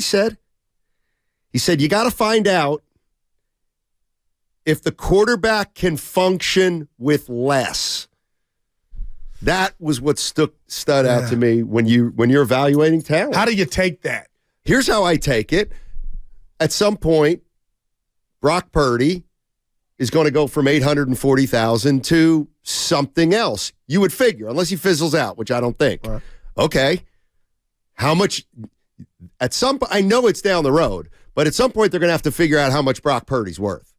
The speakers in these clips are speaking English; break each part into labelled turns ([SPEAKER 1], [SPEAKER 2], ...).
[SPEAKER 1] he said? He said, you got to find out if the quarterback can function with less. That was what stood out to me when you're evaluating talent.
[SPEAKER 2] How do you take that?
[SPEAKER 1] Here's how I take it. At some point, Brock Purdy is going to go from $840,000 to something else. You would figure, unless he fizzles out, which I don't think. Right. Okay. How much? At some point, I know it's down the road, but at some point they're going to have to figure out how much Brock Purdy's worth.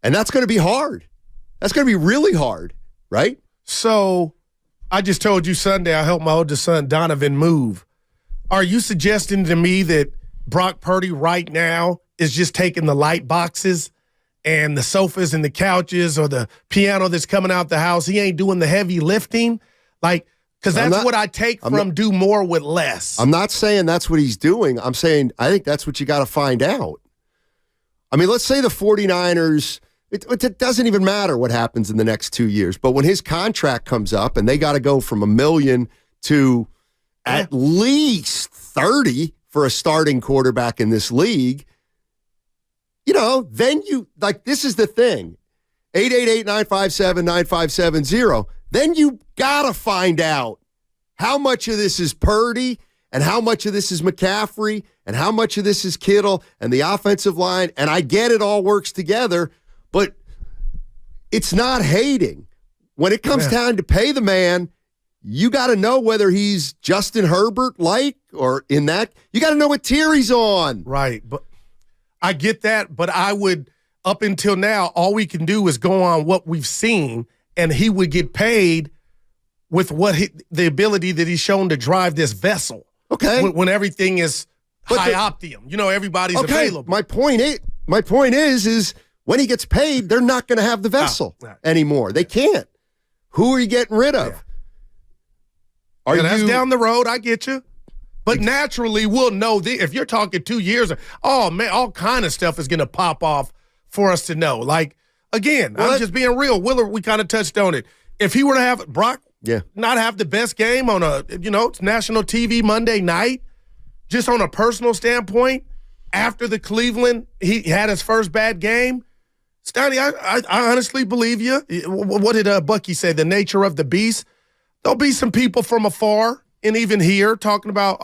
[SPEAKER 1] And that's going to be hard. That's going to be really hard, right?
[SPEAKER 2] So I just told you Sunday I helped my oldest son Donovan move. Are you suggesting to me that Brock Purdy right now is just taking the light boxes and the sofas and the couches or the piano that's coming out the house? He ain't doing the heavy lifting? Like, because that's what I take from do more with less.
[SPEAKER 1] I'm not saying that's what he's doing. I'm saying I think that's what you got to find out. I mean, let's say the 49ers, it doesn't even matter what happens in the next 2 years, but when his contract comes up and they got to go from $1 million to at least 30 for a starting quarterback in this league, then this is the thing. 888-957-9570. Then you got to find out how much of this is Purdy and how much of this is McCaffrey and how much of this is Kittle and the offensive line. And I get it all works together, but it's not hating. When it comes time to pay the man, you got to know whether he's Justin Herbert-like or in that. You got to know what tier he's on.
[SPEAKER 2] Right. But I get that, but I would, up until now, all we can do is go on what we've seen, and he would get paid with the ability that he's shown to drive this vessel.
[SPEAKER 1] Okay.
[SPEAKER 2] When everything is high optimum. Everybody's available.
[SPEAKER 1] My point is when he gets paid, they're not going to have the vessel anymore. They can't. Who are you getting rid of?
[SPEAKER 2] Yeah. That's down the road. I get you. But naturally, we'll know if you're talking 2 years, oh, man, all kind of stuff is going to pop off for us to know. Like, again, I'm just being real. Willard, we kind of touched on it. If he were to have Brock not have the best game on it's national TV Monday night, just on a personal standpoint, after the Cleveland, he had his first bad game, Steiny, I honestly believe you. What did Bucky say? The nature of the beast? There'll be some people from afar and even here talking about,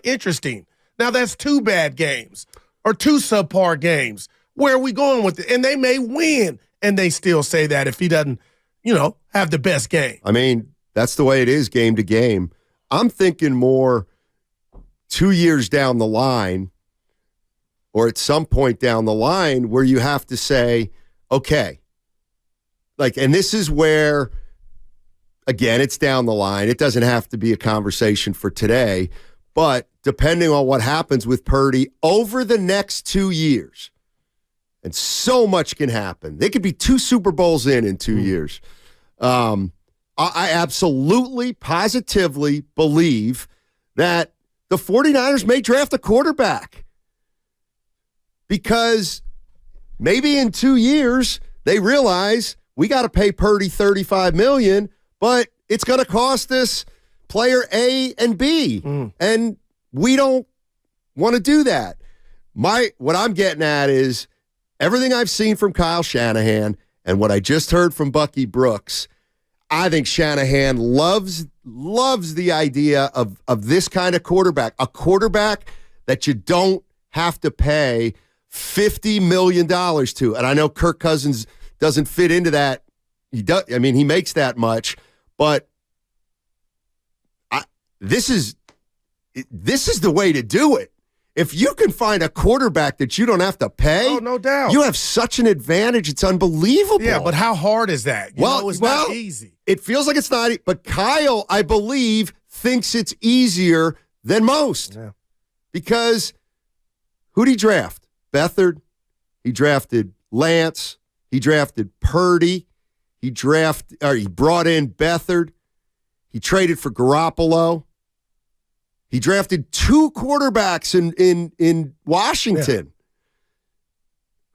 [SPEAKER 2] interesting. Now that's 2 bad games or 2 subpar games. Where are we going with it? And they may win, and they still say that if he doesn't, have the best game.
[SPEAKER 1] I mean, that's the way it is game to game. I'm thinking more 2 years down the line or at some point down the line where you have to say, okay, and this is where, again, it's down the line. It doesn't have to be a conversation for today, but depending on what happens with Purdy over the next 2 years, and so much can happen. They could be 2 Super Bowls in 2 years. I absolutely, positively believe that the 49ers may draft a quarterback because maybe in 2 years they realize we got to pay Purdy $35 million, but it's going to cost us player A and B, and we don't want to do that. What I'm getting at is everything I've seen from Kyle Shanahan and what I just heard from Bucky Brooks. I think Shanahan loves the idea of this kind of quarterback, a quarterback that you don't have to pay $50 million to. And I know Kirk Cousins doesn't fit into that. He makes that much, but this is the way to do it. If you can find a quarterback that you don't have to pay,
[SPEAKER 2] no doubt,
[SPEAKER 1] you have such an advantage. It's unbelievable.
[SPEAKER 2] Yeah, but how hard is that? It's not easy.
[SPEAKER 1] It feels like it's not, but Kyle, I believe, thinks it's easier than most. Yeah. Because who'd he draft? Beathard. He drafted Lance. He drafted Purdy. He brought in Beathard. He traded for Garoppolo. He drafted 2 quarterbacks in Washington.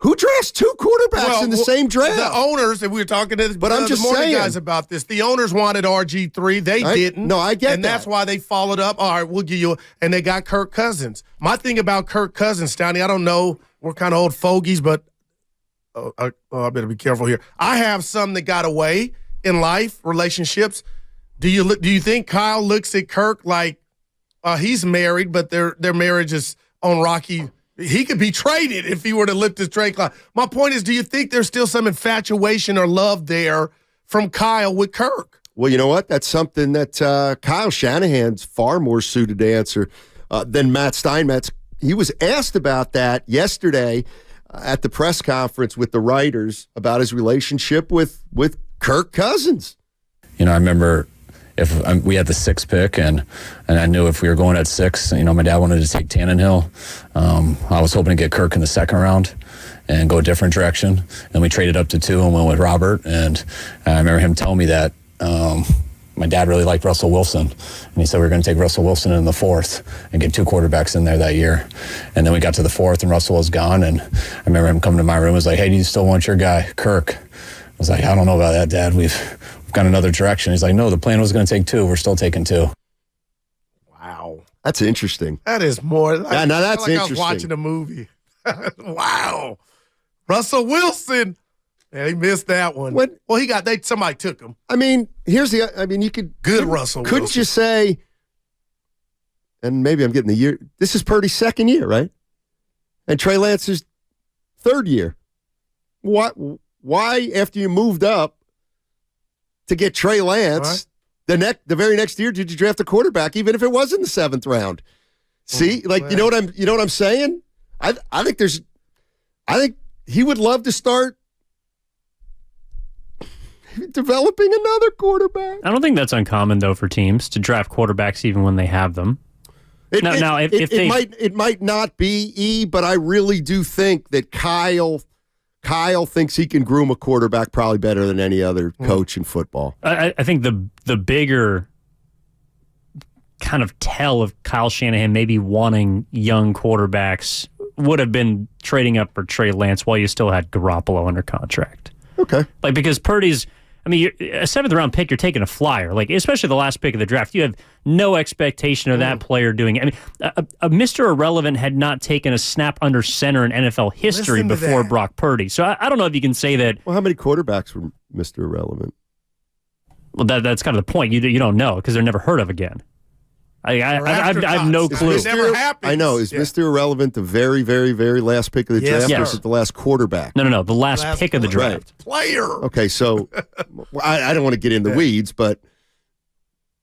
[SPEAKER 1] Who drafts two quarterbacks in the same draft?
[SPEAKER 2] The owners, and we were talking to the morning guys about this. The owners wanted RG3. They didn't.
[SPEAKER 1] No, I get that.
[SPEAKER 2] And that's why they followed up. All right, we'll give you – and they got Kirk Cousins. My thing about Kirk Cousins, Steiny, I don't know. We're kind of old fogies, but I better be careful here. I have some that got away in life, relationships. Do you think Kyle looks at Kirk like he's married, but their marriage is on rocky – he could be traded if he were to lift his trade clock. My point is, do you think there's still some infatuation or love there from Kyle with Kirk?
[SPEAKER 1] Well, you know what? That's something that Kyle Shanahan's far more suited to answer than Matt Steinmetz. He was asked about that yesterday at the press conference with the writers about his relationship with Kirk Cousins.
[SPEAKER 3] I remember if we had the 6th pick, and I knew if we were going at 6, my dad wanted to take Tannenhill. I was hoping to get Kirk in the 2nd round and go a different direction. And we traded up to 2 and went with Robert. And I remember him telling me that my dad really liked Russell Wilson. And he said we were going to take Russell Wilson in the 4th and get 2 quarterbacks in there that year. And then we got to the 4th and Russell was gone. And I remember him coming to my room and was like, hey, do you still want your guy, Kirk? I was like, I don't know about that, Dad. We've gone another direction. He's like, no, the plan was going to take 2. We're still taking 2.
[SPEAKER 2] Wow.
[SPEAKER 1] That's interesting.
[SPEAKER 2] That is more.
[SPEAKER 1] Now that's interesting.
[SPEAKER 2] I was watching a movie. Wow. Russell Wilson. Yeah, he missed that one. Somebody took him.
[SPEAKER 1] You could.
[SPEAKER 2] Good Russell
[SPEAKER 1] Couldn't
[SPEAKER 2] Wilson.
[SPEAKER 1] you say, and maybe I'm getting the year, this is Purdy's 2nd year, right? And Trey Lance's 3rd year. Why, after you moved up to get Trey Lance, the very next year, did you draft a quarterback, even if it was in the 7th round? See, you know what I'm saying? I think he would love to start developing another quarterback.
[SPEAKER 4] I don't think that's uncommon though for teams to draft quarterbacks even when they have them.
[SPEAKER 1] It might not be but I really do think that Kyle thinks he can groom a quarterback probably better than any other coach in football.
[SPEAKER 4] I think the bigger kind of tell of Kyle Shanahan maybe wanting young quarterbacks would have been trading up for Trey Lance while you still had Garoppolo under contract.
[SPEAKER 1] Okay.
[SPEAKER 4] Because Purdy's, a 7th round pick, you're taking a flyer. Especially the last pick of the draft, you have no expectation of that player doing it. A Mr. Irrelevant had not taken a snap under center in NFL history before Brock Purdy. So I don't know if you can say that.
[SPEAKER 1] Well, how many quarterbacks were Mr. Irrelevant?
[SPEAKER 4] Well, that's kind of the point. You don't know because they're never heard of again. I have no clue.
[SPEAKER 2] It never happens.
[SPEAKER 1] I know. Is Mr. Irrelevant the very, very, very last pick of the draft, or is it the last quarterback?
[SPEAKER 4] No. The last pick of the draft.
[SPEAKER 2] Player.
[SPEAKER 1] Okay, so I don't want to get in the weeds, but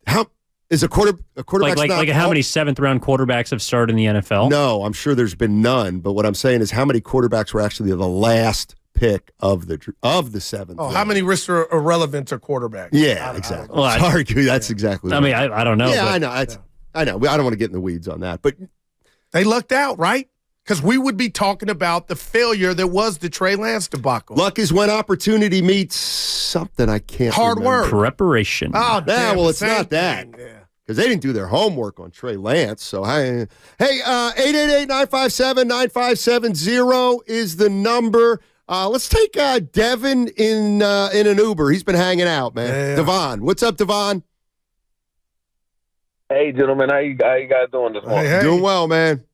[SPEAKER 1] how is a quarterback
[SPEAKER 4] how many 7th round quarterbacks have started in the NFL?
[SPEAKER 1] No, I'm sure there's been none. But what I'm saying is, how many quarterbacks were actually the last pick of the 7th?
[SPEAKER 2] Oh, how many Mr. Irrelevant are quarterbacks?
[SPEAKER 1] Yeah, exactly. Sorry, that's exactly.
[SPEAKER 4] I don't know.
[SPEAKER 1] Yeah, I know. I know. I don't want to get in the weeds on that, but
[SPEAKER 2] they lucked out, right? Because we would be talking about the failure that was the Trey Lance debacle.
[SPEAKER 1] Luck is when opportunity meets something I can't
[SPEAKER 2] Hard
[SPEAKER 1] remember.
[SPEAKER 2] work.
[SPEAKER 4] Preparation.
[SPEAKER 2] Oh,
[SPEAKER 1] well, it's not that. Because they didn't do their homework on Trey Lance. So, hey, 888-957-9570 is the number. Let's take Devin in an Uber. He's been hanging out, man.
[SPEAKER 2] Yeah.
[SPEAKER 1] Devon. What's up, Devon?
[SPEAKER 5] Hey, gentlemen. How you guys doing this morning?
[SPEAKER 2] Hey.
[SPEAKER 1] Doing well, man.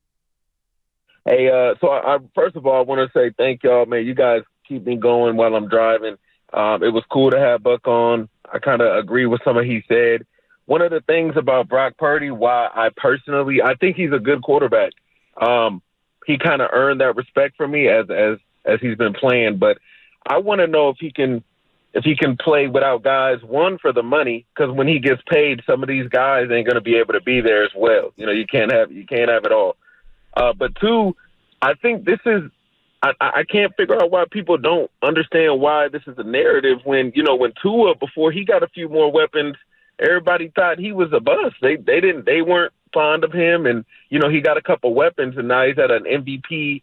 [SPEAKER 5] Hey, so I first of all, I want to say thank y'all, man. You guys keep me going while I'm driving. It was cool to have Buck on. I kind of agree with some of he said. One of the things about Brock Purdy, why I think he's a good quarterback. He kind of earned that respect from me as he's been playing, but I want to know if he can play without guys, one, for the money, because when he gets paid, some of these guys ain't going to be able to be there as well. You can't have it all. But two, I think this is I can't figure out why people don't understand why this is a narrative when Tua, before he got a few more weapons, everybody thought he was a bust. They weren't fond of him, and he got a couple weapons, and now he's at an MVP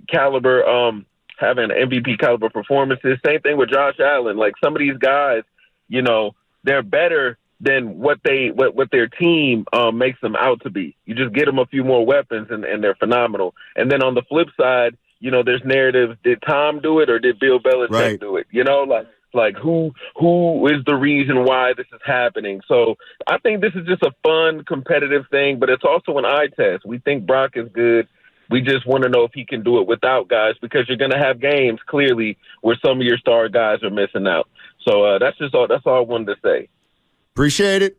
[SPEAKER 5] caliber, having MVP caliber performances. Same thing with Josh Allen. Like, some of these guys, they're better than what their team makes them out to be. You just get them a few more weapons, and they're phenomenal. And then on the flip side, there's narratives. Did Tom do it or did Bill Belichick do it? Like who is the reason why this is happening? So I think this is just a fun, competitive thing, but it's also an eye test. We think Brock is good. We just want to know if he can do it without guys, because you're going to have games, clearly, where some of your star guys are missing out. So that's all I wanted to say.
[SPEAKER 1] Appreciate it.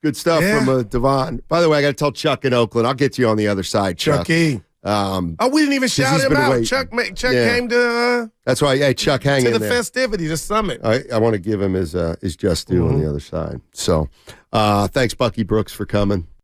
[SPEAKER 1] Good stuff from Devon. By the way, I got to tell Chuck in Oakland. I'll get to you on the other side, Chuck.
[SPEAKER 2] Chucky. We didn't even shout him out. Waiting. Chuck came to.
[SPEAKER 1] That's why. Hey, Chuck, hang in
[SPEAKER 2] there.
[SPEAKER 1] To
[SPEAKER 2] the festivity, the summit.
[SPEAKER 1] I want to give him his just due on the other side. So, thanks, Bucky Brooks, for coming.